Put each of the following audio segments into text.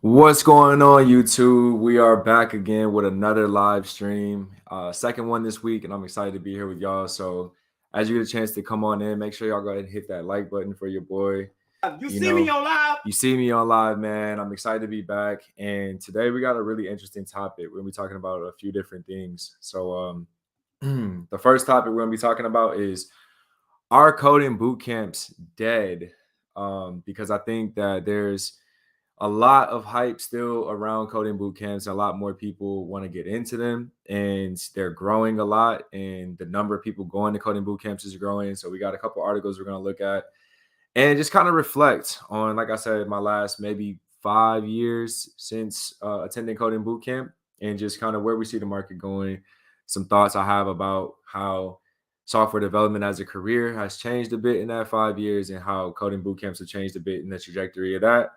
What's going on, YouTube? We are back again with another live stream, second one this week, and I'm excited to be here with y'all. So, as you get a chance to come on in, make sure y'all go ahead and hit that like button for your boy. You You see me know, on live? you see me on live, man. I'm excited to be back, and today we got a really interesting topic. We're gonna be talking about a few different things. So, the first topic we're gonna be talking about is, are coding boot camps dead? Because I think that there's a lot of hype still around coding boot camps. A lot more people want to get into them, and they're growing a lot. And the number of people going to coding boot camps is growing. So we got a couple articles we're going to look at and just kind of reflect on, like I said, my last maybe 5 years since attending coding boot camp, and just kind of where we see the market going. Some thoughts I have about how software development as a career has changed a bit in that 5 years, and how coding boot camps have changed a bit in the trajectory of that.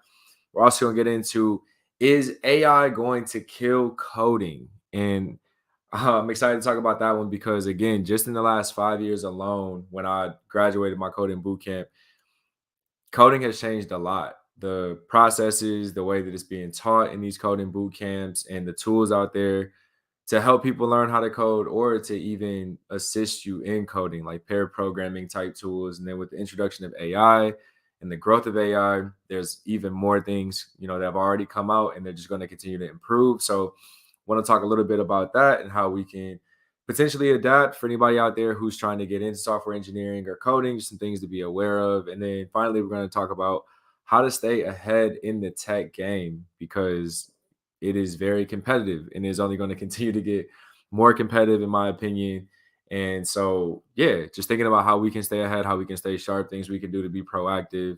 We're also going to get into, is AI going to kill coding? And I'm excited to talk about that one because, again, just in the last 5 years alone, when I graduated my coding boot camp, coding has changed a lot. The processes, the way that it's being taught in these coding boot camps, and the tools out there to help people learn how to code, or to even assist you in coding, like pair programming type tools. And then with the introduction of AI and the growth of AI, there's even more things, that have already come out, and they're just going to continue to improve. So I want to talk a little bit about that and how we can potentially adapt for anybody out there who's trying to get into software engineering or coding, just some things to be aware of. And then finally, we're going to talk about how to stay ahead in the tech game, because it is very competitive and is only going to continue to get more competitive, in my opinion. And so, yeah, just thinking about how we can stay ahead, how we can stay sharp, things we can do to be proactive,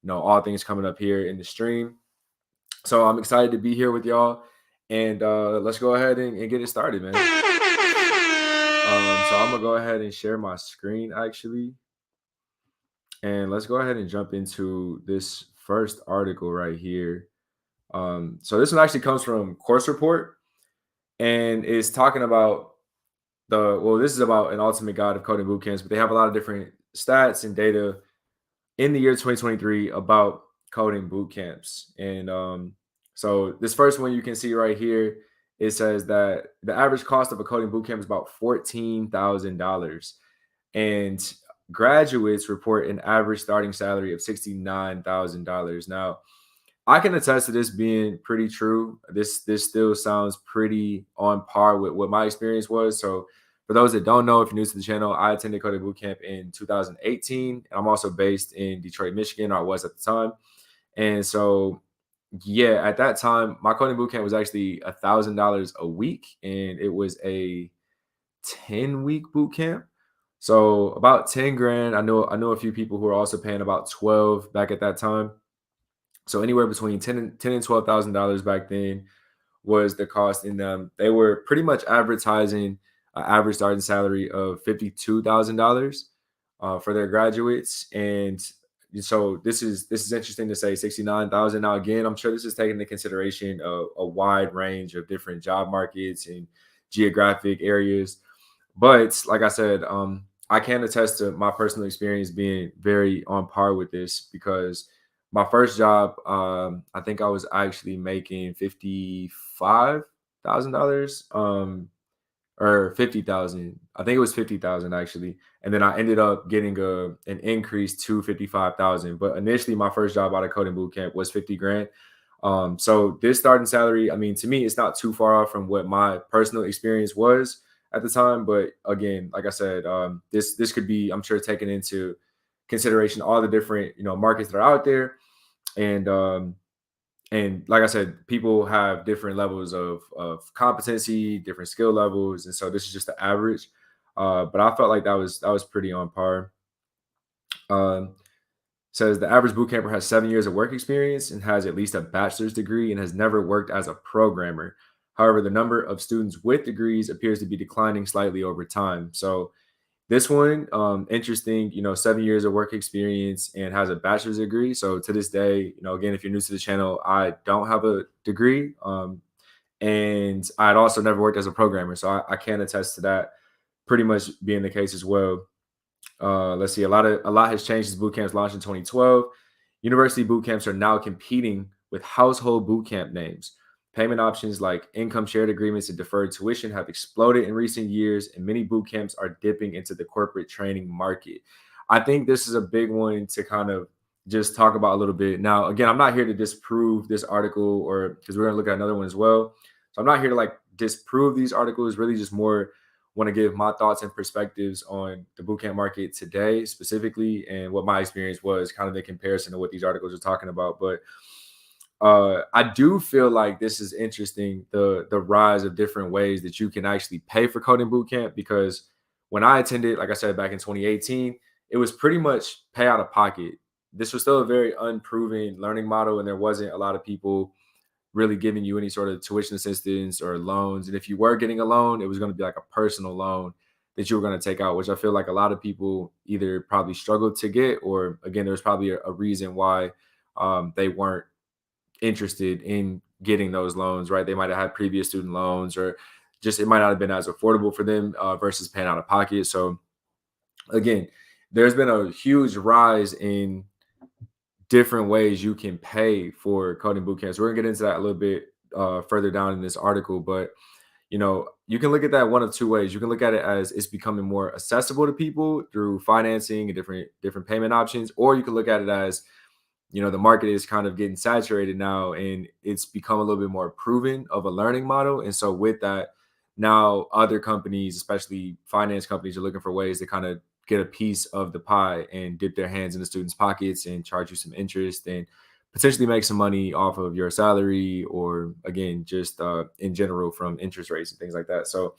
all things coming up here in the stream. So I'm excited to be here with y'all. And let's go ahead and get it started, man. So I'm gonna go ahead and share my screen actually, and let's go ahead and jump into this first article right here. So this one actually comes from Course Report, and is talking about this is about an ultimate guide of coding bootcamps, but they have a lot of different stats and data in the year 2023 about coding boot camps. And so this first one you can see right here, it says that the average cost of a coding boot camp is about $14,000, and graduates report an average starting salary of $69,000. Now, I can attest to this being pretty true. This still sounds pretty on par with what my experience was. So for those that don't know, if you're new to the channel, I attended Coding Bootcamp in 2018, and I'm also based in Detroit, Michigan, or I was at the time. And so, yeah, at that time, my coding bootcamp was actually $1,000 a week, and it was a 10-week boot camp. So about 10 grand. I know a few people who are also paying about 12 back at that time. So anywhere between 10 and $12,000 back then was the cost in them. They were pretty much advertising an average starting salary of $52,000 for their graduates. And so this is interesting to say 69,000. Now, again, I'm sure this is taking into consideration a wide range of different job markets and geographic areas. But like I said, I can attest to my personal experience being very on par with this, because my first job, I think I was actually making $55,000, or 50,000. I think it was 50,000 actually, and then I ended up getting an increase to 55,000. But initially, my first job out of coding bootcamp was 50 grand. So this starting salary, I mean, to me, it's not too far off from what my personal experience was at the time. But again, like I said, this could be, I'm sure, taken into consideration all the different markets that are out there. And like I said, people have different levels of competency, different skill levels, and so this is just the average. But I felt like that was pretty on par. Um, Says the average boot camper has 7 years of work experience and has at least a bachelor's degree and has never worked as a programmer. However, the number of students with degrees appears to be declining slightly over time. So this one, interesting, 7 years of work experience and has a bachelor's degree. So to this day, again, if you're new to the channel, I don't have a degree. And I'd also never worked as a programmer. So I can attest to that pretty much being the case as well. Let's see, a lot has changed since boot camps launched in 2012. University boot camps are now competing with household bootcamp names. Payment options like income shared agreements and deferred tuition have exploded in recent years, and many boot camps are dipping into the corporate training market. I think this is a big one to kind of just talk about a little bit. Now, again, I'm not here to disprove this article or because we're going to look at another one as well. So I'm not here to like disprove these articles, really just more want to give my thoughts and perspectives on the bootcamp market today specifically and what my experience was kind of in comparison to what these articles are talking about. But I do feel like this is interesting, the rise of different ways that you can actually pay for coding bootcamp because when I attended, like I said, back in 2018, it was pretty much pay out of pocket. This was still a very unproven learning model, and there wasn't a lot of people really giving you any sort of tuition assistance or loans. And if you were getting a loan, it was going to be like a personal loan that you were going to take out, which I feel like a lot of people either probably struggled to get, or again, there's probably a reason why they weren't interested in getting those loans, right? They might have had previous student loans, or just it might not have been as affordable for them versus paying out of pocket. So again, there's been a huge rise in different ways you can pay for coding boot camps. We're gonna get into that a little bit further down in this article, but you can look at that one of two ways. You can look at it as it's becoming more accessible to people through financing and different payment options, or you can look at it as the market is kind of getting saturated now and it's become a little bit more proven of a learning model. And so with that, now other companies, especially finance companies, are looking for ways to kind of get a piece of the pie and dip their hands in the students' pockets and charge you some interest and potentially make some money off of your salary or again, just in general from interest rates and things like that. So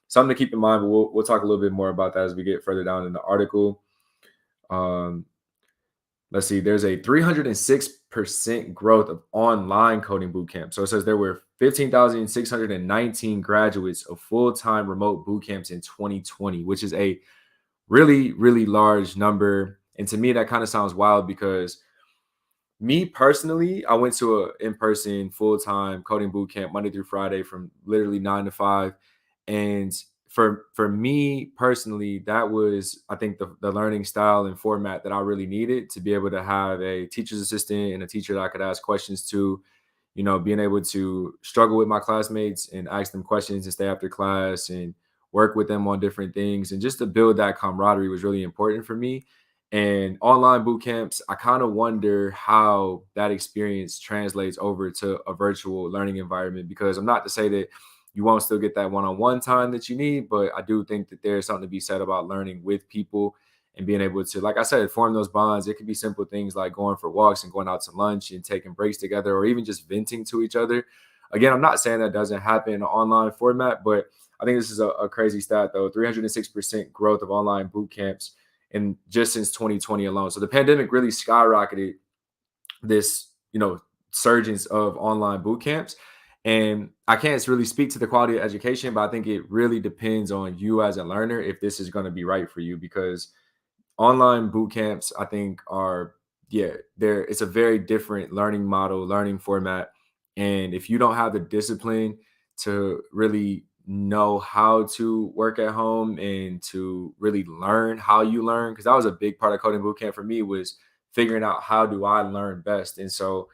something to keep in mind, but we'll talk a little bit more about that as we get further down in the article. Um, Let's see, there's a 306% growth of online coding bootcamp. So it says there were 15,619 graduates of full-time remote bootcamps in 2020, which is a really, really large number. And to me, that kind of sounds wild because me personally, I went to a in-person full-time coding boot camp Monday through Friday from literally 9 to 5. And for me personally, that was I think the learning style and format that I really needed to be able to have a teacher's assistant and a teacher that I could ask questions to, being able to struggle with my classmates and ask them questions and stay after class and work with them on different things. And just to build that camaraderie was really important for me. And online boot camps, I kind of wonder how that experience translates over to a virtual learning environment, because I'm not to say that you won't still get that one-on-one time that you need, but I do think that there's something to be said about learning with people and being able to, like I said, form those bonds. It could be simple things like going for walks and going out to lunch and taking breaks together, or even just venting to each other. Again, I'm not saying that doesn't happen in an online format, but I think this is a crazy stat though. 306% growth of online boot camps in just since 2020 alone. So the pandemic really skyrocketed this, surgence of online boot camps. And I can't really speak to the quality of education, but I think it really depends on you as a learner if this is going to be right for you, because online boot camps, I think, are it's a very different learning model, learning format. And if you don't have the discipline to really know how to work at home and to really learn how you learn, because that was a big part of coding boot camp for me, was figuring out how do I learn best. And so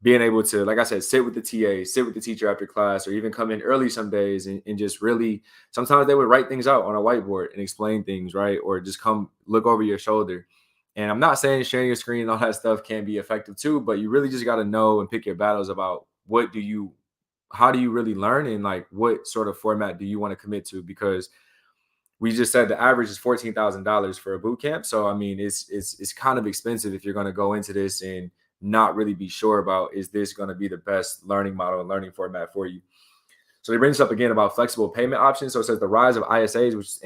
being able to, like I said, sit with the TA, sit with the teacher after class, or even come in early some days and just really, sometimes they would write things out on a whiteboard and explain things, right? Or just come look over your shoulder. And I'm not saying sharing your screen and all that stuff can be effective too, but you really just got to know and pick your battles about how do you really learn, and like what sort of format do you want to commit to? Because we just said the average is $14,000 for a boot camp. So I mean, it's kind of expensive if you're going to go into this and not really be sure about, is this going to be the best learning model and learning format for you. So they bring this up again about flexible payment options. So it says the rise of ISAs, which is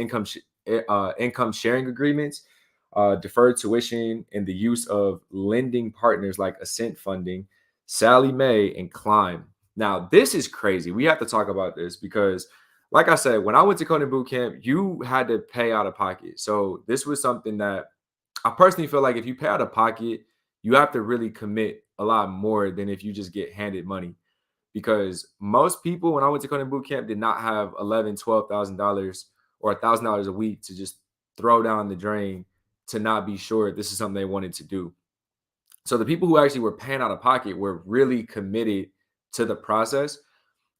income sharing agreements, deferred tuition, and the use of lending partners like Ascent Funding, Sally Mae, and Climb. Now, this is crazy. We have to talk about this because, like I said, when I went to coding boot camp, you had to pay out of pocket. So this was something that I personally feel like if you pay out of pocket, you have to really commit a lot more than if you just get handed money. Because most people, when I went to coding boot camp, did not have $11,000, $12,000 or $1,000 a week to just throw down the drain to not be sure this is something they wanted to do. So the people who actually were paying out of pocket were really committed to the process.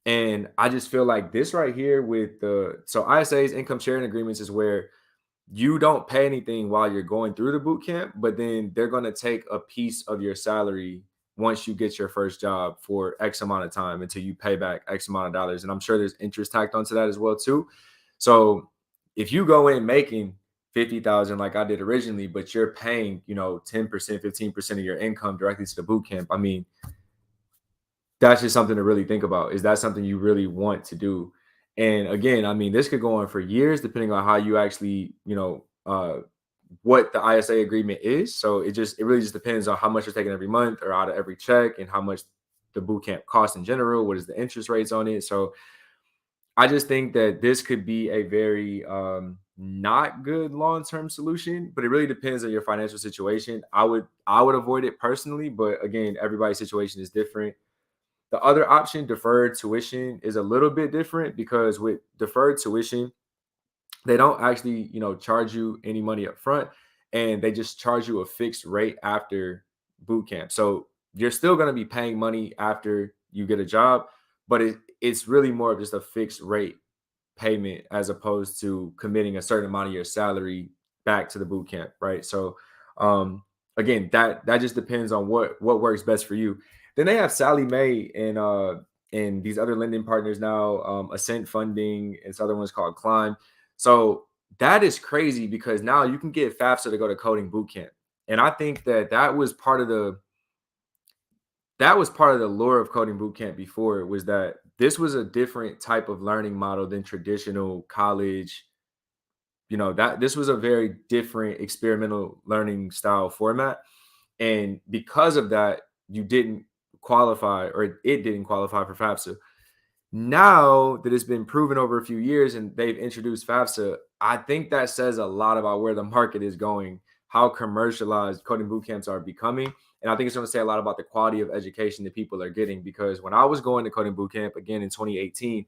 And I just feel like this right here with the so ISAs, income sharing agreements, is where you don't pay anything while you're going through the boot camp, but then they're going to take a piece of your salary once you get your first job for X amount of time until you pay back X amount of dollars. And I'm sure there's interest tacked onto that as well too. So if you go in making 50,000 like I did originally, but you're paying, 10%, 15% of your income directly to the boot camp, I mean, that's just something to really think about. Is that something you really want to do? And again, I mean, this could go on for years depending on how you actually, what the ISA agreement is. So it really just depends on how much you're taking every month or out of every check and how much the boot camp costs in general. What is the interest rates on it? So I just think that this could be a very not good long-term solution, but it really depends on your financial situation. I would avoid it personally, but again, everybody's situation is different. The other option, deferred tuition, is a little bit different because with deferred tuition, they don't actually, charge you any money up front, and they just charge you a fixed rate after boot camp. So you're still going to be paying money after you get a job, but it's really more of just a fixed rate payment as opposed to committing a certain amount of your salary back to the boot camp, right? So um again, that just depends on what works best for you. Then they have Sally Mae and these other lending partners now, Ascent Funding, and this other one's called Climb. So that is crazy because now you can get FAFSA to go to coding boot camp. And I think that was part of the lure of coding boot camp before, was that this was a different type of learning model than traditional college. That this was a very different experimental learning style format, and because of that, you didn't qualify, or it didn't qualify for FAFSA. Now that it's been proven over a few years and they've introduced FAFSA, I think that says a lot about where the market is going, how commercialized coding boot camps are becoming. And I think it's going to say a lot about the quality of education that people are getting. Because when I was going to coding boot camp again in 2018,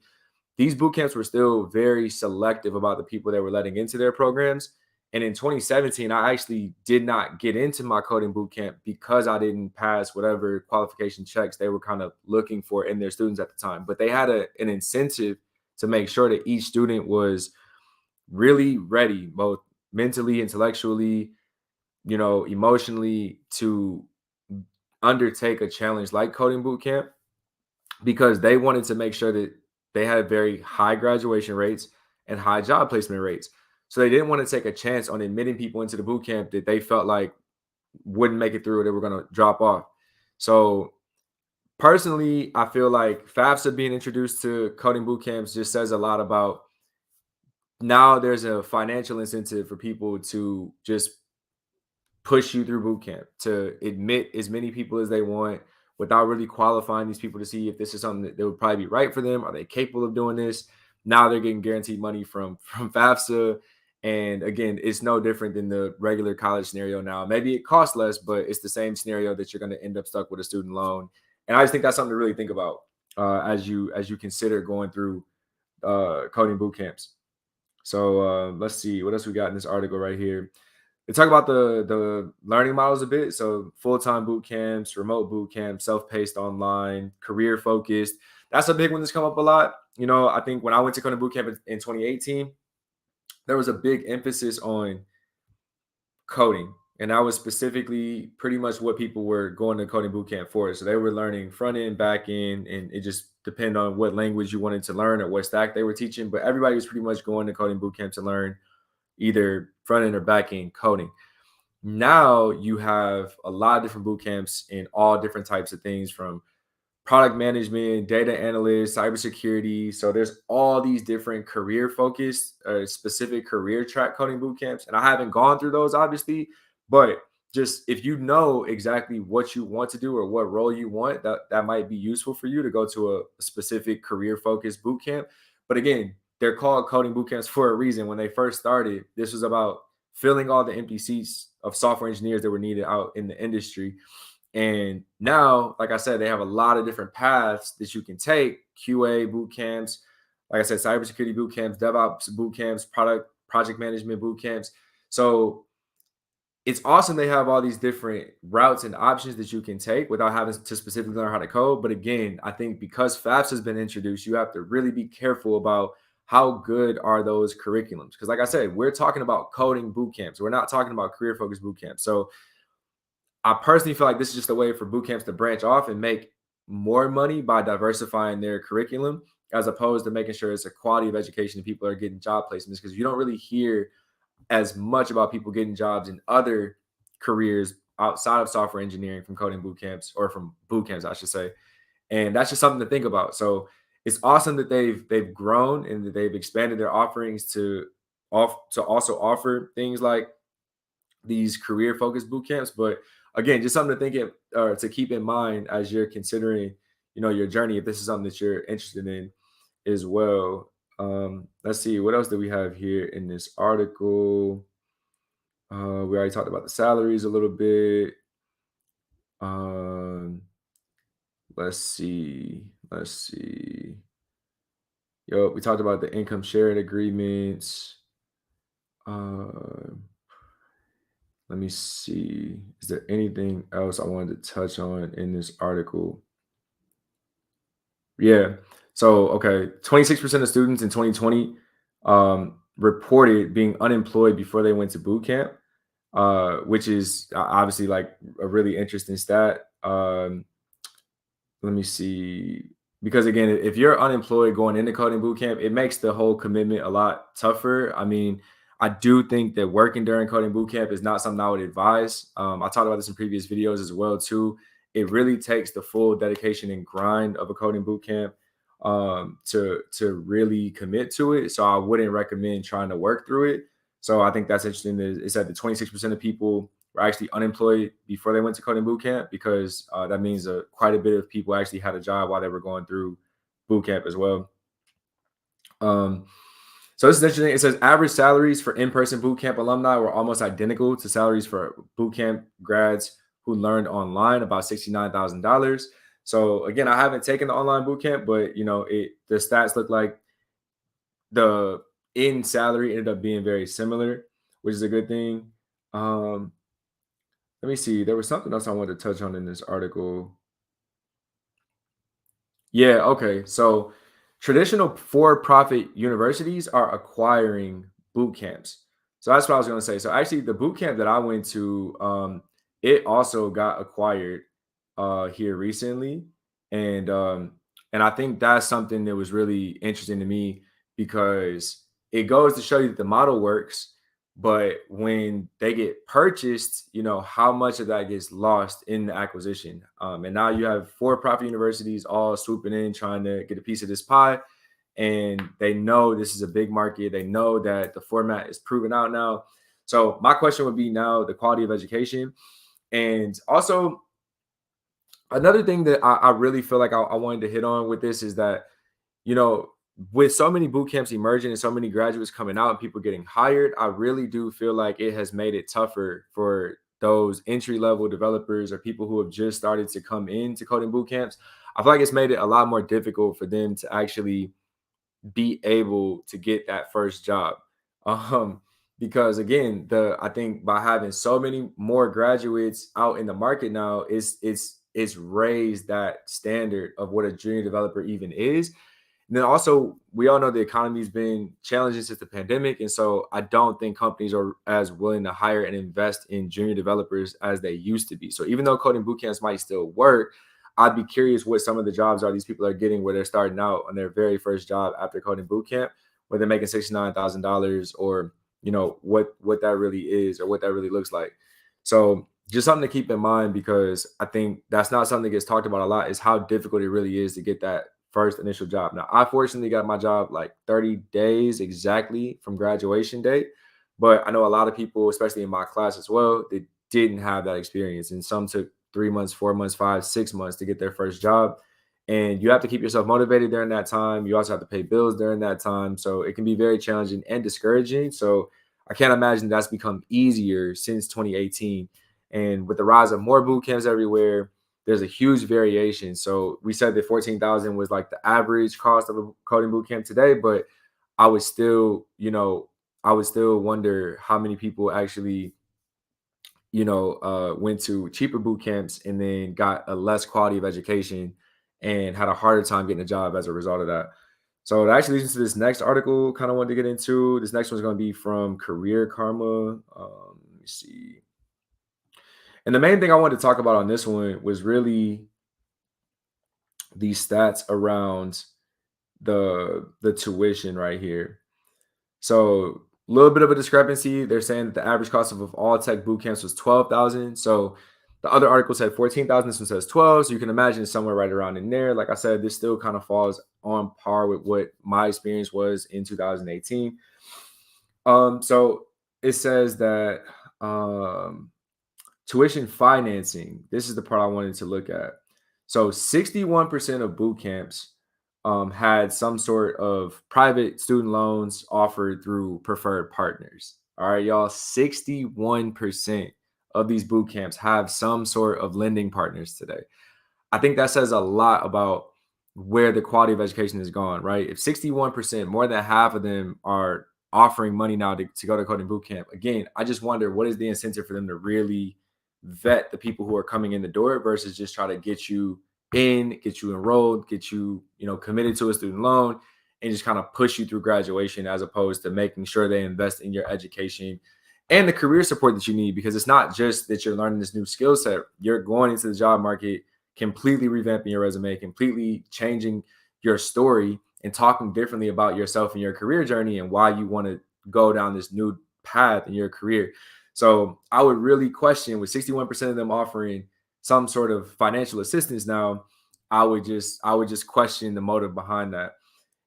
these boot camps were still very selective about the people they were letting into their programs. And in 2017, I actually did not get into my coding boot camp because I didn't pass whatever qualification checks they were kind of looking for in their students at the time. But they had an incentive to make sure that each student was really ready, both mentally, intellectually, emotionally, to undertake a challenge like coding boot camp, because they wanted to make sure that they had very high graduation rates and high job placement rates. So they didn't want to take a chance on admitting people into the boot camp that they felt like wouldn't make it through, or they were going to drop off. So personally, I feel like FAFSA being introduced to coding boot camps just says a lot about, now there's a financial incentive for people to just push you through boot camp, to admit as many people as they want without really qualifying these people to see if this is something that would probably be right for them. Are they capable of doing this? Now they're getting guaranteed money from FAFSA. And again, it's no different than the regular college scenario now. Maybe it costs less, but it's the same scenario that you're going to end up stuck with a student loan. And I just think that's something to really think about as you consider going through coding boot camps. So let's see what else we got in this article right here. They talk about the learning models a bit. So full-time boot camps, remote boot camps, self-paced online, career focused. That's a big one that's come up a lot. I think when I went to coding boot camp in 2018, there was a big emphasis on coding. And that was specifically pretty much what people were going to coding boot camp for. So they were learning front end, back end, and it just depended on what language you wanted to learn or what stack they were teaching. But everybody was pretty much going to coding boot camp to learn either front end or back end coding. Now you have a lot of different boot camps in all different types of things, from product management, data analyst, cybersecurity. So there's all these different career focused, specific career track coding boot camps. And I haven't gone through those, obviously, but just if you know exactly what you want to do or what role you want, that might be useful for you to go to a specific career focused boot camp. But again, they're called coding boot camps for a reason. When they first started, this was about filling all the empty seats of software engineers that were needed out in the industry. And now, like I said, they have a lot of different paths that you can take: QA boot camps, like I said, cybersecurity boot camps, DevOps boot camps, project management boot camps. So it's awesome they have all these different routes and options that you can take without having to specifically learn how to code. But again, I think because FAFSA has been introduced, you have to really be careful about how good are those curriculums. Because, like I said, we're talking about coding boot camps. We're not talking about career focused boot camps. So I personally feel like this is just a way for boot camps to branch off and make more money by diversifying their curriculum, as opposed to making sure it's a quality of education and people are getting job placements. Because you don't really hear as much about people getting jobs in other careers outside of software engineering from coding boot camps, or from boot camps, I should say. And that's just something to think about. So it's awesome that they've grown and that they've expanded their offerings to also offer things like these career focused boot camps. But again, just something to think it or to keep in mind as you're considering, your journey, if this is something that you're interested in as well. Let's see, what else do we have here in this article? We already talked about the salaries a little bit. Um, let's see. Let's see. Yo, we talked about the income sharing agreements. Uh, let me see. Is there anything else I wanted to touch on in this article? Yeah. So, okay, 26% of students in 2020 reported being unemployed before they went to boot camp, which is obviously like a really interesting stat. Let me see. Because again, if you're unemployed going into coding boot camp, it makes the whole commitment a lot tougher. I mean, I do think that working during coding boot camp is not something I would advise. I talked about this in previous videos as well too. It really takes the full dedication and grind of a coding boot camp to really commit to it. So I wouldn't recommend trying to work through it. So I think that's interesting. Is that the 26% of people were actually unemployed before they went to coding boot camp, because that means quite a bit of people actually had a job while they were going through boot camp as well. Um, so this is interesting. It says average salaries for in-person boot camp alumni were almost identical to salaries for boot camp grads who learned online, about $69,000. So again, I haven't taken the online boot camp, but the stats look like the in salary ended up being very similar, which is a good thing. Um, Let me see. There was something else I wanted to touch on in this article. Yeah, okay. So traditional for-profit universities are acquiring boot camps. So that's what I was going to say. So actually, the boot camp that I went to, it also got acquired here recently, and and I think that's something that was really interesting to me, because it goes to show you that the model works. But when they get purchased, how much of that gets lost in the acquisition. And now you have for-profit universities all swooping in, trying to get a piece of this pie. And they know this is a big market. They know that the format is proven out now. So my question would be now the quality of education. And also another thing that I really feel like I wanted to hit on with this is that, you know, with so many boot camps emerging and so many graduates coming out and people getting hired, I really do feel like it has made it tougher for those entry level developers or people who have just started to come into coding boot camps. I feel like it's made it a lot more difficult for them to actually be able to get that first job. Um, because again, I think by having so many more graduates out in the market now, it's raised that standard of what a junior developer even is. And then also, we all know the economy's been challenging since the pandemic. And so I don't think companies are as willing to hire and invest in junior developers as they used to be. So even though coding boot camps might still work, I'd be curious what some of the jobs are these people are getting where they're starting out on their very first job after coding boot camp, where they're making $69,000, or what that really is or what that really looks like. So just something to keep in mind, because I think that's not something that gets talked about a lot, is how difficult it really is to get that first initial job. Now, I fortunately got my job like 30 days exactly from graduation date, but I know a lot of people, especially in my class as well, they didn't have that experience, and some took 3 months, 4 months, 5, 6 months to get their first job. And you have to keep yourself motivated during that time. You also have to pay bills during that time. So it can be very challenging and discouraging. So I can't imagine that's become easier since 2018. And with the rise of more boot camps everywhere, there's a huge variation. So we said that 14,000 was like the average cost of a coding boot camp today, but I would still, I would still wonder how many people actually went to cheaper boot camps and then got a less quality of education and had a harder time getting a job as a result of that. So it actually leads to this next article. Kind of wanted to get into. This next one's going to be from Career Karma. Let me see. And the main thing I wanted to talk about on this one was really these stats around the tuition right here. So a little bit of a discrepancy. They're saying that the average cost of all tech boot camps was 12,000. So the other article said 14,000. This one says 12. So you can imagine it's somewhere right around in there. Like I said, this still kind of falls on par with what my experience was in 2018. So it says that tuition financing. This is the part I wanted to look at. So 61% of boot camps had some sort of private student loans offered through preferred partners. All right, y'all, 61% of these boot camps have some sort of lending partners today. I think that says a lot about where the quality of education has gone, right? If 61%, more than half of them are offering money now to go to coding boot camp, again, I just wonder what is the incentive for them to really vet the people who are coming in the door versus just try to get you in, get you enrolled, get you, committed to a student loan and just kind of push you through graduation as opposed to making sure they invest in your education and the career support that you need, because it's not just that you're learning this new skill set. You're going into the job market completely revamping your resume, completely changing your story and talking differently about yourself and your career journey and why you want to go down this new path in your career. So I would really question, with 61% of them offering some sort of financial assistance now, I would just question the motive behind that.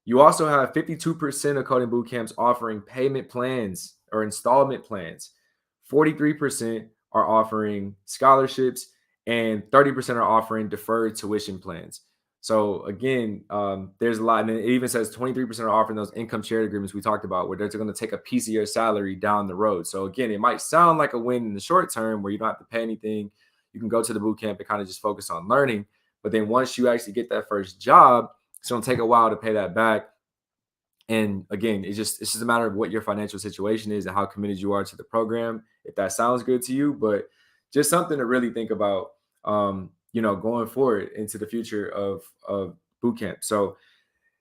You also have 52% of coding boot camps offering payment plans or installment plans. 43% are offering scholarships, and 30% are offering deferred tuition plans. So again, there's a lot, and it even says 23% are offering those income shared agreements we talked about, where they're going to take a piece of your salary down the road. So again, it might sound like a win in the short term, where you don't have to pay anything. You can go to the boot camp and kind of just focus on learning. But then once you actually get that first job, it's going to take a while to pay that back. And again, it's just a matter of what your financial situation is and how committed you are to the program, if that sounds good to you. But just something to really think about, going forward into the future of boot camp. So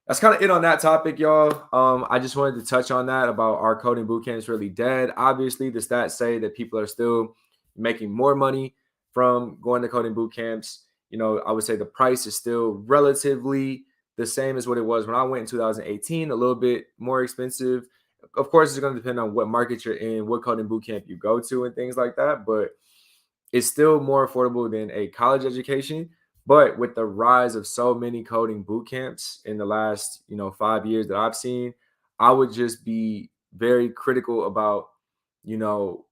that's kind of it on that topic, y'all. I just wanted to touch on that about our coding boot camps really dead. Obviously, the stats say that people are still making more money from going to coding boot camps. I would say the price is still relatively the same as what it was when I went in 2018, a little bit more expensive. Of course, it's going to depend on what market you're in, what coding boot camp you go to, and things like that. But it's still more affordable than a college education. But with the rise of so many coding boot camps in the last, 5 years that I've seen, I would just be very critical about,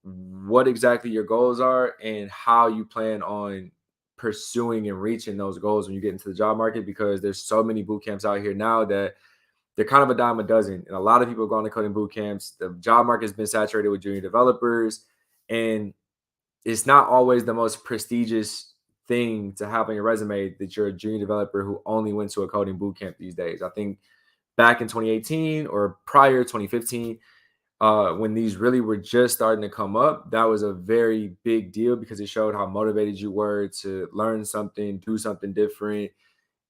what exactly your goals are and how you plan on pursuing and reaching those goals when you get into the job market, because there's so many boot camps out here now that they're kind of a dime a dozen. And a lot of people go on to coding boot camps. The job market has been saturated with junior developers, and it's not always the most prestigious thing to have on your resume that you're a junior developer who only went to a coding boot camp these days. I think back in 2018 or prior 2015, when these really were just starting to come up, that was a very big deal because it showed how motivated you were to learn something, do something different.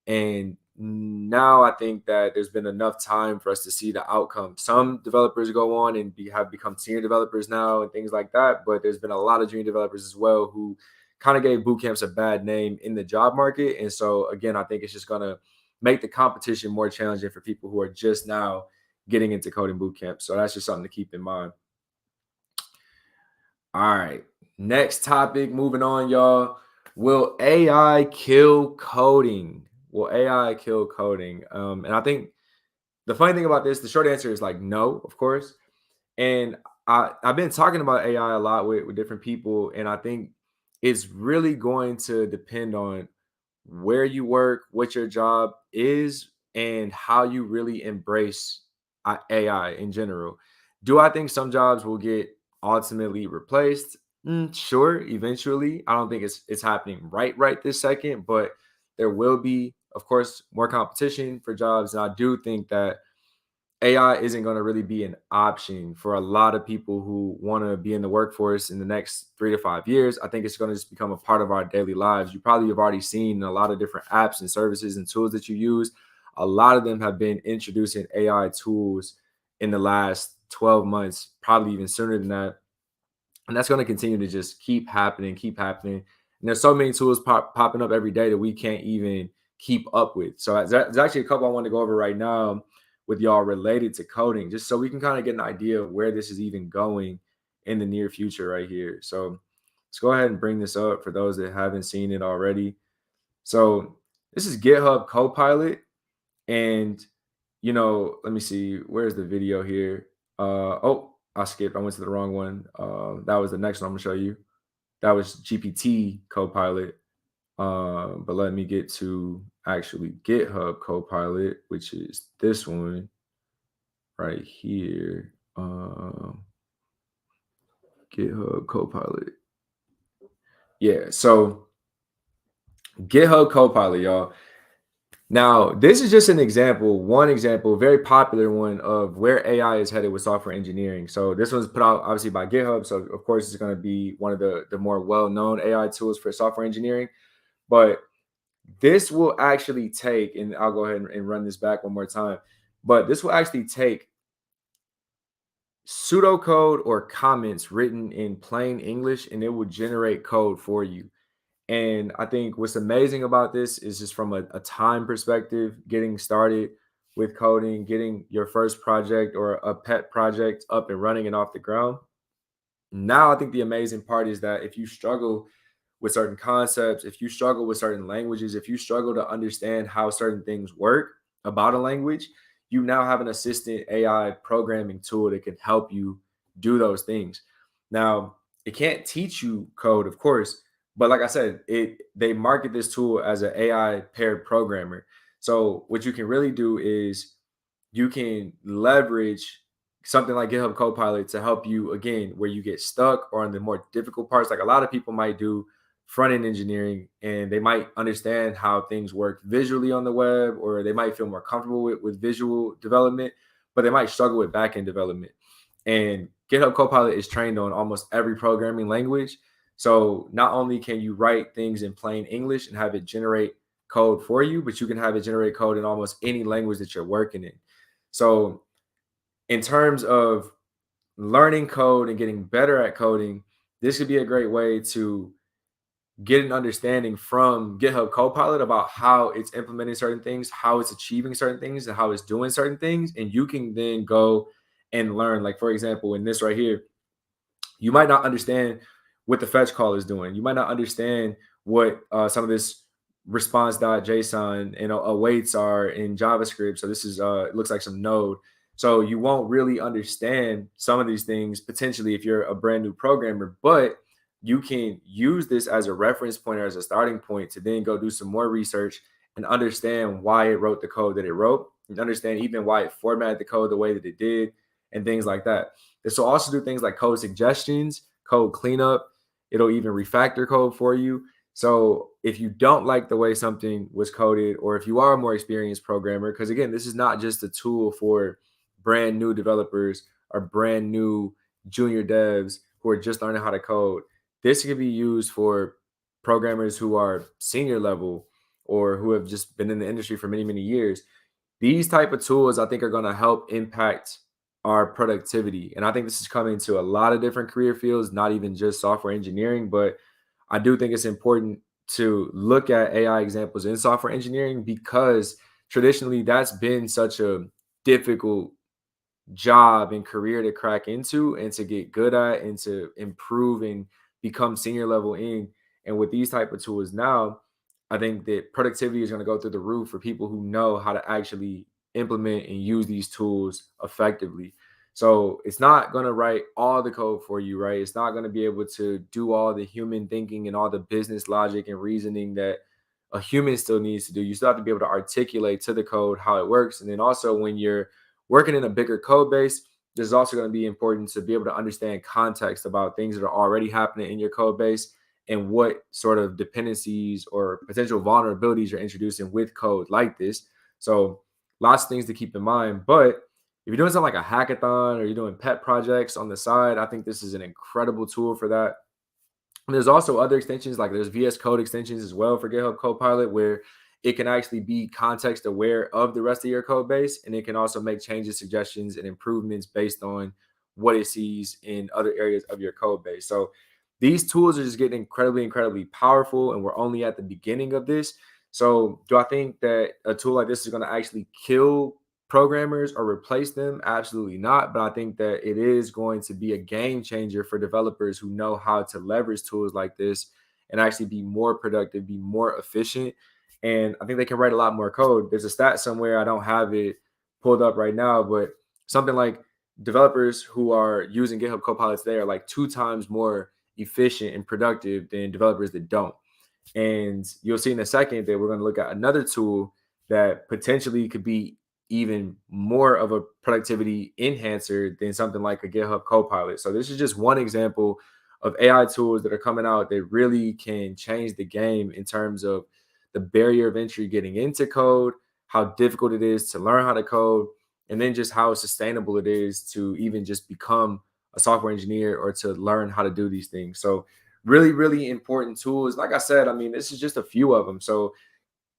And now I think that there's been enough time for us to see the outcome. Some developers go on and have become senior developers now and things like that. But there's been a lot of junior developers as well who kind of gave boot camps a bad name in the job market. And so, again, I think it's just going to make the competition more challenging for people who are just now getting into coding boot camp. So that's just something to keep in mind. All right. Next topic, moving on, y'all. Will AI kill coding? Will AI kill coding? And I think the funny thing about this, the short answer is like no, of course. And I've been talking about AI a lot with different people, and I think it's really going to depend on where you work, what your job is, and how you really embrace AI in general. Do I think some jobs will get ultimately replaced? Sure, eventually. I don't think it's happening right this second, but there will be, of course, more competition for jobs, and I do think that AI isn't going to really be an option for a lot of people who want to be in the workforce in the next 3 to 5 years. I think it's going to just become a part of our daily lives. You probably have already seen a lot of different apps and services and tools that you use. A lot of them have been introducing AI tools in the last 12 months, probably even sooner than that. And that's going to continue to just keep happening, keep happening. And there's so many tools popping up every day that we can't even keep up with. So there's actually a couple I want to go over right now with y'all related to coding, just so we can kind of get an idea of where this is even going in the near future right here. So let's go ahead and bring this up for those that haven't seen it already. So this is GitHub Copilot. And, let me see, where's the video here? Oh, I skipped. I went to the wrong one. That was the next one I'm gonna show you. That was GPT Copilot. But let me get to actually GitHub Copilot, which is this one right here. GitHub Copilot. Yeah, so GitHub Copilot, y'all. Now, this is just an example, one example, very popular one of where AI is headed with software engineering. So this one's put out obviously by GitHub. So of course it's going to be one of the more well-known AI tools for software engineering. But this will actually take, and I'll go ahead and run this back one more time, but this will actually take pseudocode or comments written in plain English, and it will generate code for you. And I think what's amazing about this is just from a time perspective, getting started with coding, getting your first project or a pet project up and running and off the ground. Now, I think the amazing part is that if you struggle with certain concepts, if you struggle with certain languages, if you struggle to understand how certain things work about a language, you now have an assistant AI programming tool that can help you do those things. Now, it can't teach you code, of course, but like I said, they market this tool as an AI paired programmer. So what you can really do is you can leverage something like GitHub Copilot to help you again where you get stuck or on the more difficult parts. Like a lot of people might do front end engineering and they might understand how things work visually on the web, or they might feel more comfortable with visual development, but they might struggle with back end development. And GitHub Copilot is trained on almost every programming language. So not only can you write things in plain English and have it generate code for you, but you can have it generate code in almost any language that you're working in. So, in terms of learning code and getting better at coding, this could be a great way to get an understanding from GitHub Copilot about how it's implementing certain things, how it's achieving certain things, and how it's doing certain things. And you can then go and learn. Like, for example, in this right here, you might not understand what the fetch call is doing. You might not understand what some of this response.json and awaits are in JavaScript. So this is it looks like some Node. So you won't really understand some of these things potentially if you're a brand new programmer, but you can use this as a reference point or as a starting point to then go do some more research and understand why it wrote the code that it wrote, and understand even why it formatted the code the way that it did, and things like that. This will also do things like code suggestions, code cleanup. It'll even refactor code for you. So if you don't like the way something was coded, or if you are a more experienced programmer, because again, this is not just a tool for brand new developers or brand new junior devs who are just learning how to code. This can be used for programmers who are senior level or who have just been in the industry for many, many years. These type of tools I think are going to help impact our productivity. And I think this is coming to a lot of different career fields, not even just software engineering, but I do think it's important to look at AI examples in software engineering because traditionally that's been such a difficult job and career to crack into and to get good at and to improve and become senior level in. And with these type of tools now, I think that productivity is going to go through the roof for people who know how to actually implement and use these tools effectively. So it's not going to write all the code for you, right? It's not going to be able to do all the human thinking and all the business logic and reasoning that a human still needs to do. You still have to be able to articulate to the code how it works. And then also when you're working in a bigger code base, there's also going to be important to be able to understand context about things that are already happening in your code base and what sort of dependencies or potential vulnerabilities you're introducing with code like this. So lots of things to keep in mind. But If you're doing something like a hackathon or you're doing pet projects on the side, I think this is an incredible tool for that. And there's also other extensions, like there's VS Code extensions as well for GitHub Copilot, where it can actually be context aware of the rest of your code base. And it can also make changes, suggestions, and improvements based on what it sees in other areas of your code base. So these tools are just getting incredibly, incredibly powerful. And we're only at the beginning of this. So do I think that a tool like this is going to actually kill programmers or replace them? Absolutely not. But I think that it is going to be a game changer for developers who know how to leverage tools like this and actually be more productive, be more efficient. And I think they can write a lot more code. There's a stat somewhere, I don't have it pulled up right now, but something like developers who are using GitHub Copilot today are like 2 times more efficient and productive than developers that don't. And you'll see in a second that we're going to look at another tool that potentially could be even more of a productivity enhancer than something like a GitHub Copilot. So this is just one example of AI tools that are coming out that really can change the game in terms of the barrier of entry getting into code, how difficult it is to learn how to code, and then just how sustainable it is to even just become a software engineer or to learn how to do these things. So really, really important tools. Like I said, I mean, this is just a few of them. So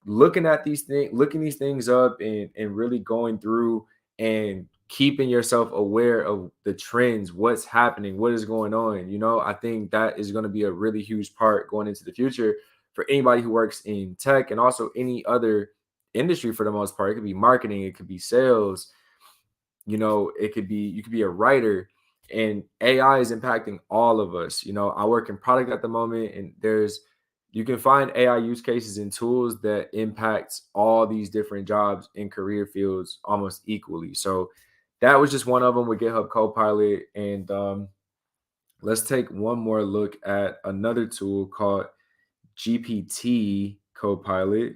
looking at these things, looking these things up and really going through and keeping yourself aware of the trends, what's happening, what is going on. I think that is going to be a really huge part going into the future for anybody who works in tech and also any other industry for the most part. It could be marketing, it could be sales, it could be you could be a writer, and AI is impacting all of us. I work in product at the moment, and you can find AI use cases and tools that impacts all these different jobs and career fields almost equally. So that was just one of them with GitHub Copilot. And let's take one more look at another tool called GPT Copilot,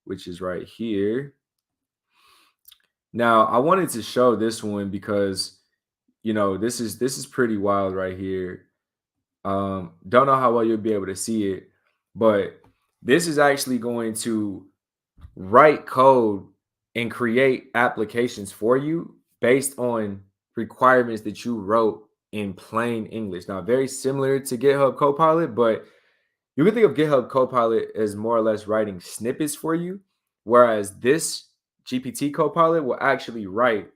which is right here. Now, I wanted to show this one because this is pretty wild right here. Don't know how well you'll be able to see it, but this is actually going to write code and create applications for you based on requirements that you wrote in plain English. Now, very similar to GitHub Copilot, but you can think of GitHub Copilot as more or less writing snippets for you, whereas this GPT Copilot will actually write.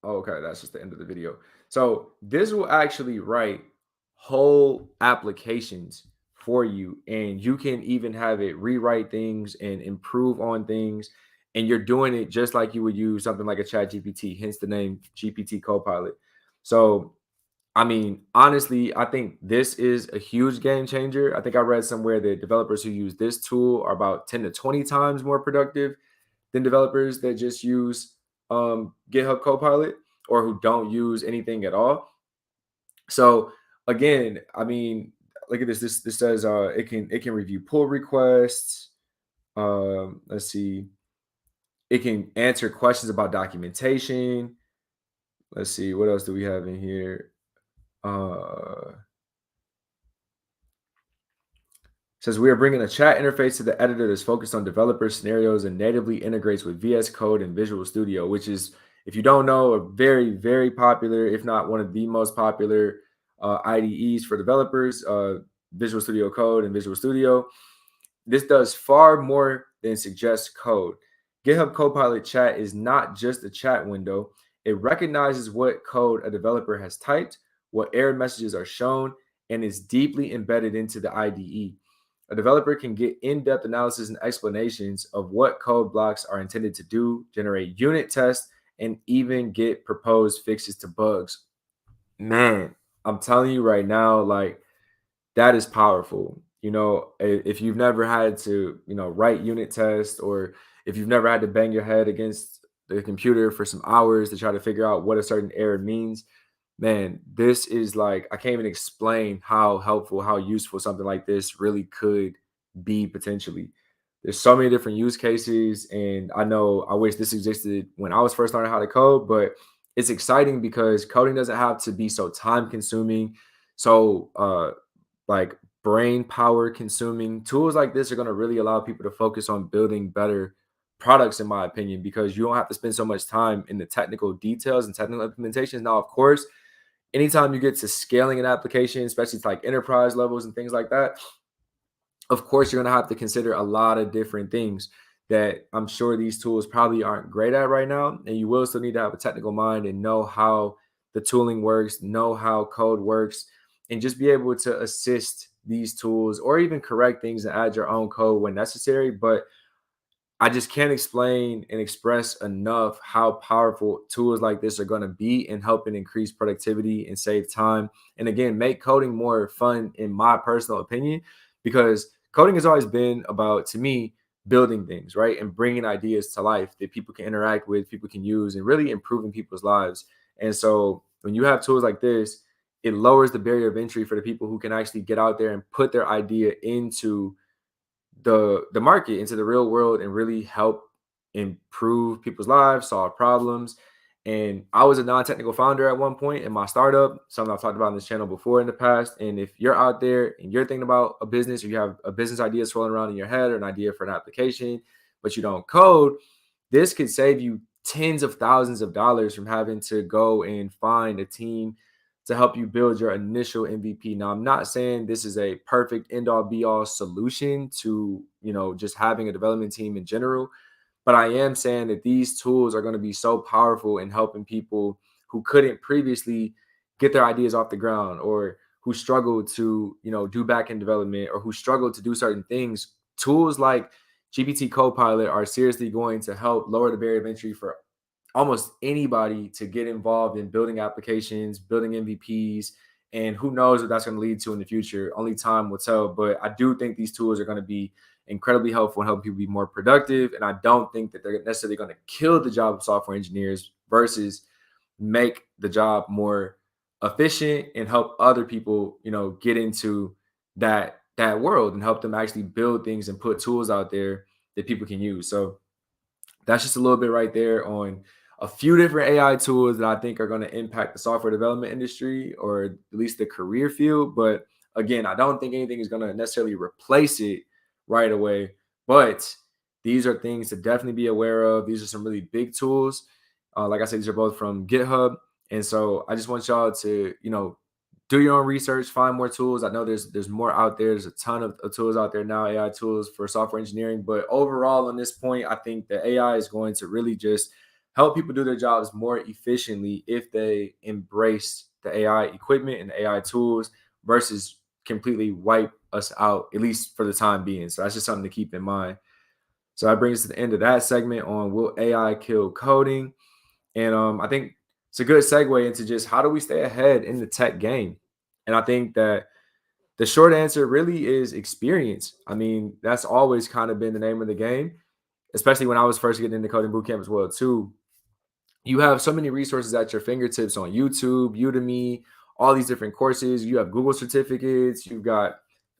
Oh, okay, that's just the end of the video. So this will actually write whole applications for you, and you can even have it rewrite things and improve on things. And you're doing it just like you would use something like a Chat GPT, hence the name GPT Copilot. So, I mean, honestly, I think this is a huge game changer. I think I read somewhere that developers who use this tool are about 10 to 20 times more productive than developers that just use GitHub Copilot or who don't use anything at all. So again, I mean, look at this. This says it can review pull requests. Let's see. It can answer questions about documentation. Let's see, what else do we have in here? Uh, Says we are bringing a chat interface to the editor that's focused on developer scenarios and natively integrates with VS Code and Visual Studio, which is, if you don't know, a very, very popular, if not one of the most popular IDEs for developers, Visual Studio Code and Visual Studio. This does far more than suggest code. GitHub Copilot Chat is not just a chat window. It recognizes what code a developer has typed, what error messages are shown, and is deeply embedded into the IDE. A developer can get in-depth analysis and explanations of what code blocks are intended to do, generate unit tests, and even get proposed fixes to bugs. Man, I'm telling you right now, like, that is powerful. If you've never had to, write unit tests, or if you've never had to bang your head against the computer for some hours to try to figure out what a certain error means, man, this is like, I can't even explain how helpful, how useful something like this really could be potentially. There's so many different use cases, and I wish this existed when I was first learning how to code, but it's exciting because coding doesn't have to be so time consuming, so like brain power consuming. Tools like this are going to really allow people to focus on building better products, in my opinion, because you don't have to spend so much time in the technical details and technical implementations. Now, of course, anytime you get to scaling an application, especially to like enterprise levels and things like that, of course, you're going to have to consider a lot of different things that I'm sure these tools probably aren't great at right now. And you will still need to have a technical mind and know how the tooling works, know how code works, and just be able to assist these tools or even correct things and add your own code when necessary. But I just can't explain and express enough how powerful tools like this are going to be in helping increase productivity and save time. And again, make coding more fun, in my personal opinion, because coding has always been about, to me, building things, right? And bringing ideas to life that people can interact with, people can use, and really improving people's lives. And so when you have tools like this, it lowers the barrier of entry for the people who can actually get out there and put their idea into the market, into the real world, and really help improve people's lives, solve problems. And I was a non-technical founder at one point in my startup, something I've talked about on this channel before in the past. And if you're out there and you're thinking about a business, or you have a business idea swirling around in your head, or an idea for an application, but you don't code, this could save you tens of thousands of dollars from having to go and find a team to help you build your initial MVP. Now, I'm not saying this is a perfect end all be all solution to, just having a development team in general, but I am saying that these tools are going to be so powerful in helping people who couldn't previously get their ideas off the ground, or who struggled to, do back end development, or who struggled to do certain things. Tools like GPT Copilot are seriously going to help lower the barrier of entry for almost anybody to get involved in building applications, building MVPs, and who knows what that's going to lead to in the future. Only time will tell. But I do think these tools are going to be incredibly helpful in helping people be more productive. And I don't think that they're necessarily going to kill the job of software engineers, versus make the job more efficient and help other people, get into that world, and help them actually build things and put tools out there that people can use. So that's just a little bit right there on a few different AI tools that I think are going to impact the software development industry, or at least the career field. But again, I don't think anything is going to necessarily replace it right away. But these are things to definitely be aware of. These are some really big tools. Like I said, these are both from GitHub. And so I just want y'all to, do your own research, find more tools. I know there's more out there. There's a ton of tools out there now, AI tools for software engineering. But overall, on this point, I think the AI is going to really just help people do their jobs more efficiently if they embrace the AI equipment and the AI tools, versus completely wipe us out, at least for the time being. So that's just something to keep in mind. So that brings us to the end of that segment on will AI kill coding? And I think it's a good segue into just how do we stay ahead in the tech game. And I think that the short answer really is experience. I mean, that's always kind of been the name of the game, especially when I was first getting into coding bootcamp as well too. You have so many resources at your fingertips on YouTube, Udemy, all these different courses. You have Google certificates. You've got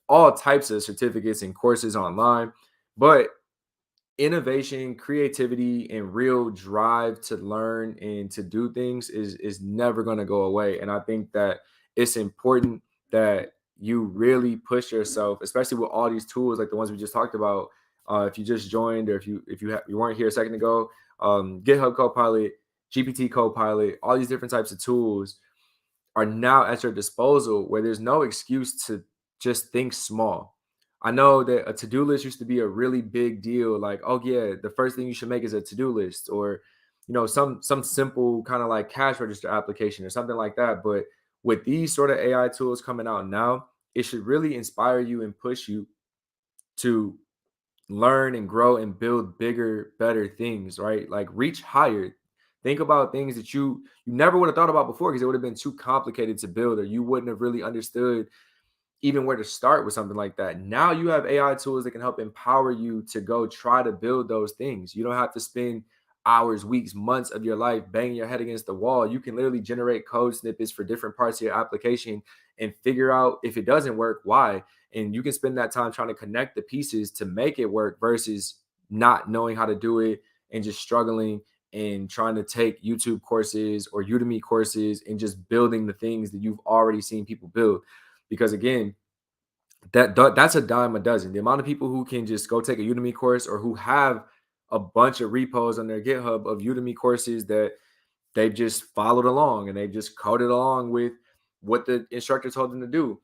all types of certificates and courses online. But innovation, creativity, and real drive to learn and to do things is never going to go away. And I think that it's important that you really push yourself, especially with all these tools like the ones we just talked about. If you just joined, or if you weren't here a second ago, GitHub Copilot, GPT Copilot, all these different types of tools are now at your disposal, where there's no excuse to just think small. I know that a to-do list used to be a really big deal. Like, oh yeah, the first thing you should make is a to-do list, or some simple kind of like cash register application or something like that. But with these sort of AI tools coming out now, it should really inspire you and push you to learn and grow and build bigger, better things, right? Like reach higher. Think about things that you never would have thought about before, because it would have been too complicated to build, or you wouldn't have really understood even where to start with something like that. Now you have AI tools that can help empower you to go try to build those things. You don't have to spend hours, weeks, months of your life banging your head against the wall. You can literally generate code snippets for different parts of your application and figure out if it doesn't work, why. And you can spend that time trying to connect the pieces to make it work, versus not knowing how to do it and just struggling and trying to take YouTube courses or Udemy courses and just building the things that you've already seen people build. Because again, that's a dime a dozen. The amount of people who can just go take a Udemy course, or who have a bunch of repos on their GitHub of Udemy courses that they've just followed along and they've just coded along with what the instructor told them to do.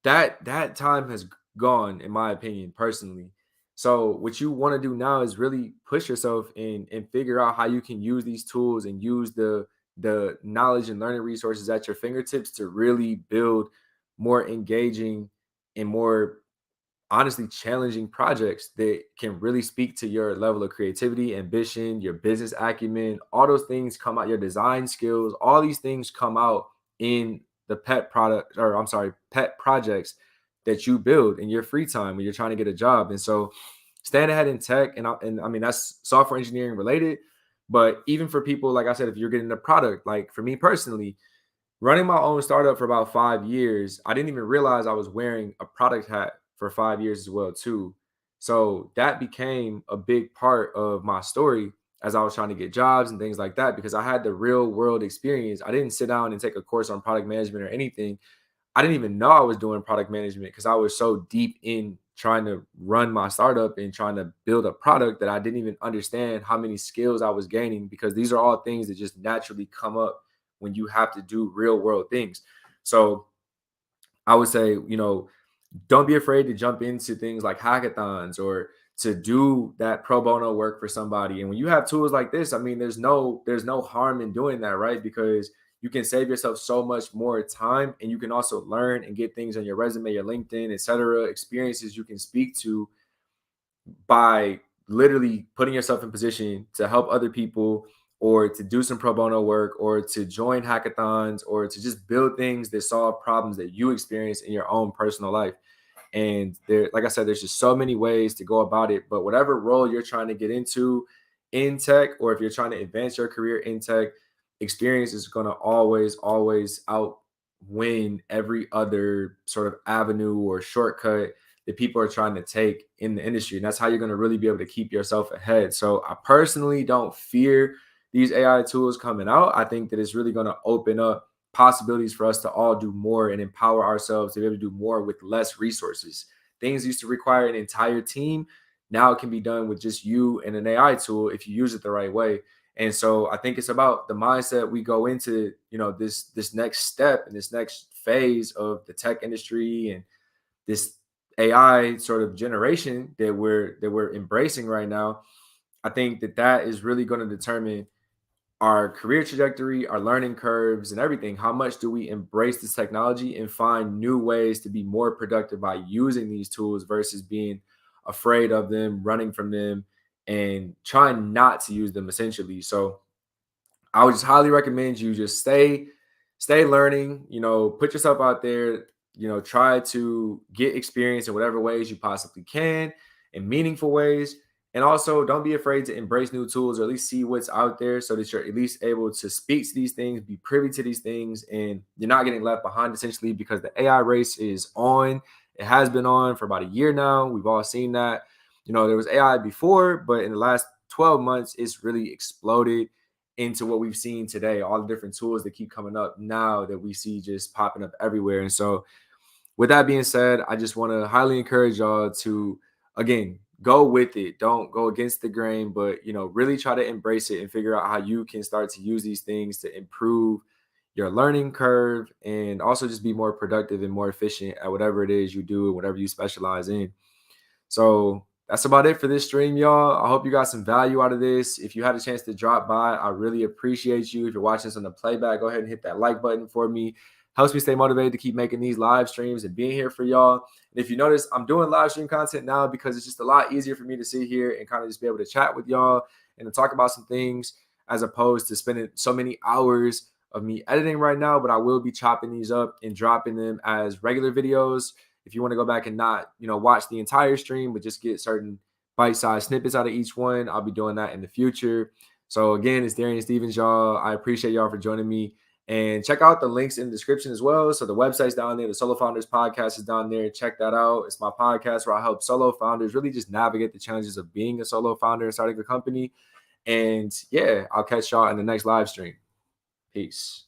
That time has gone, in my opinion, personally. So what you want to do now is really push yourself and figure out how you can use these tools and use the knowledge and learning resources at your fingertips to really build more engaging and more honestly challenging projects that can really speak to your level of creativity, ambition, your business acumen. All those things come out, your design skills, all these things come out in the pet product, or I'm sorry, pet projects that you build in your free time when you're trying to get a job. And so staying ahead in tech, and I mean, that's software engineering related, but even for people, like I said, if you're getting a product, like for me personally, running my own startup for about 5 years, I didn't even realize I was wearing a product hat for 5 years as well too. So that became a big part of my story as I was trying to get jobs and things like that because I had the real world experience. I didn't sit down and take a course on product management or anything. I didn't even know I was doing product management because I was so deep in trying to run my startup and trying to build a product that I didn't even understand how many skills I was gaining because these are all things that just naturally come up when you have to do real world things. So I would say, don't be afraid to jump into things like hackathons or to do that pro bono work for somebody. And when you have tools like this, I mean, there's no harm in doing that, right? Because you can save yourself so much more time and you can also learn and get things on your resume, your LinkedIn, etc., experiences you can speak to by literally putting yourself in position to help other people or to do some pro bono work or to join hackathons or to just build things that solve problems that you experience in your own personal life. And there, like I said, there's just so many ways to go about it. But whatever role you're trying to get into in tech, or if you're trying to advance your career in tech, experience is going to always outwin every other sort of avenue or shortcut that people are trying to take in the industry. And that's how you're going to really be able to keep yourself ahead. So I personally don't fear these AI tools coming out. I think that it's really going to open up possibilities for us to all do more and empower ourselves to be able to do more with less resources. Things used to require an entire team. Now it can be done with just you and an AI tool if you use it the right way. And so I think it's about the mindset we go into, this next step and this next phase of the tech industry and this AI sort of generation that we're embracing right now. I think that is really going to determine our career trajectory, our learning curves, and everything. How much do we embrace this technology and find new ways to be more productive by using these tools versus being afraid of them, running from them, and trying not to use them essentially. So I would just highly recommend you just stay learning, put yourself out there, try to get experience in whatever ways you possibly can in meaningful ways. And also don't be afraid to embrace new tools or at least see what's out there so that you're at least able to speak to these things, be privy to these things, and you're not getting left behind essentially because the AI race is on. It has been on for about a year now. We've all seen that. There was AI before, but in the last 12 months, it's really exploded into what we've seen today, all the different tools that keep coming up now that we see just popping up everywhere. And so with that being said, I just want to highly encourage y'all to, again, go with it. Don't go against the grain, but, really try to embrace it and figure out how you can start to use these things to improve your learning curve and also just be more productive and more efficient at whatever it is you do and whatever you specialize in. So that's about it for this stream, y'all. I hope you got some value out of this. If you had a chance to drop by, I really appreciate you. If you're watching this on the playback, go ahead and hit that like button for me. Helps me stay motivated to keep making these live streams and being here for y'all. And if you notice, I'm doing live stream content now because it's just a lot easier for me to sit here and kind of just be able to chat with y'all and to talk about some things as opposed to spending so many hours of me editing right now. But I will be chopping these up and dropping them as regular videos. If you want to go back and not, watch the entire stream, but just get certain bite-sized snippets out of each one, I'll be doing that in the future. So again, it's Darian Stevens, y'all. I appreciate y'all for joining me. And check out the links in the description as well. So the website's down there. The Solo Founders podcast is down there. Check that out. It's my podcast where I help solo founders really just navigate the challenges of being a solo founder and starting a company. And yeah, I'll catch y'all in the next live stream. Peace.